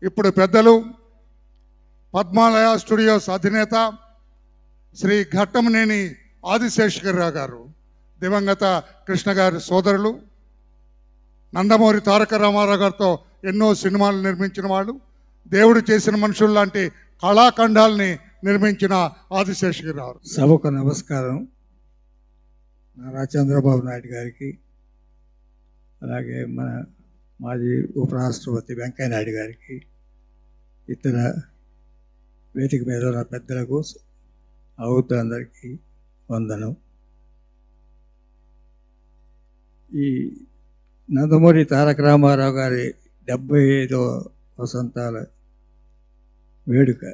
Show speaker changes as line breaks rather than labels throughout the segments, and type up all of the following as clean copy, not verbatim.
ఇప్పుడు పెద్దలు పద్మాలయ స్టూడియోస్ అధినేత శ్రీ ఘట్టమనేని ఆదిశేషగిరిరావు గారు, దివంగత కృష్ణ గారి సోదరులు, నందమూరి తారక రామారావు గారితో ఎన్నో సినిమాలు నిర్మించిన వాళ్ళు, దేవుడు చేసిన మనుషులు లాంటి కళాఖండాల్ని నిర్మించిన ఆదిశేషగిరిరావు.
సభకు నమస్కారం. నారా చంద్రబాబు నాయుడు గారికి, అలాగే మన మాజీ ఉపరాష్ట్రపతి వెంకయ్య నాయుడు గారికి, ఇతర వేదిక మీద ఉన్న పెద్దలకు, అవుతులందరికీ వందనం. ఈ నందమూరి తారక రామారావు గారి 75వ వసంతాల వేడుక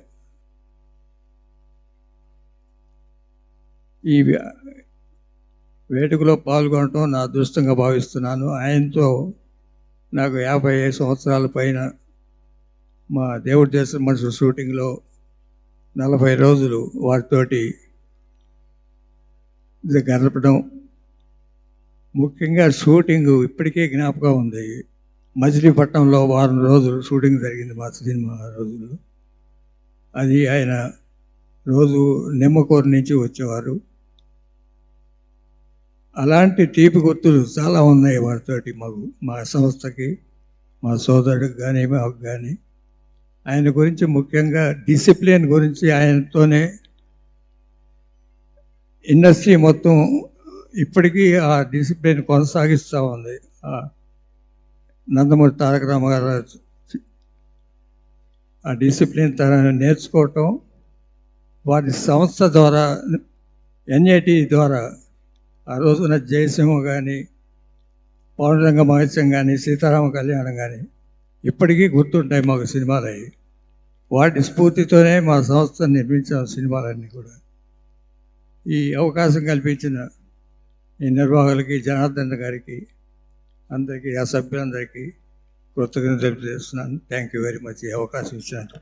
ఈ వేడుకలో పాల్గొనడం నా అదృష్టంగా భావిస్తున్నాను. ఆయనతో నాకు 55 సంవత్సరాల పైన మా దేవుడు చేసిన మనుషులు షూటింగ్లో 40 రోజులు వారితోటి గడపడం, ముఖ్యంగా షూటింగ్ ఇప్పటికే జ్ఞాపకం ఉంది. మచిలీపట్నంలో వారం రోజులు షూటింగ్ జరిగింది మా సినిమా రోజుల్లో. అది ఆయన రోజు నిమ్మకూరు నుంచి వచ్చేవారు. అలాంటి తీపి గుర్తులు చాలా ఉన్నాయి వారితోటి మాకు, మా సంస్థకి, మా సోదరుడికి కానీ మాకు కానీ. ఆయన గురించి ముఖ్యంగా డిసిప్లిన్ గురించి ఆయనతోనే ఇండస్ట్రీ మొత్తం ఇప్పటికీ ఆ డిసిప్లిన్ కొనసాగిస్తూ ఉంది. నందమూరి తారక రామారావు ఆ డిసిప్లిన్ నేర్చుకోవటం, వారి సంస్థ ద్వారా, ఎన్ఐటి ద్వారా ఆ రోజున జయసింహ కానీ, పౌర్ణరంగ మహత్యం కానీ, సీతారామ కళ్యాణం కానీ ఇప్పటికీ గుర్తుంటాయి మాకు సినిమాలు అవి. వాటి స్ఫూర్తితోనే మా సంస్థ నిర్మించిన సినిమాలన్నీ కూడా. ఈ అవకాశం కల్పించిన ఈ నిర్వాహకులకి, జనార్దన్ గారికి, అందరికీ, ఆ సభ్యులందరికీ కృతజ్ఞతలు తెలియజేస్తున్నాను. థ్యాంక్ యూ వెరీ మచ్ ఈ అవకాశం ఇచ్చినందుకు.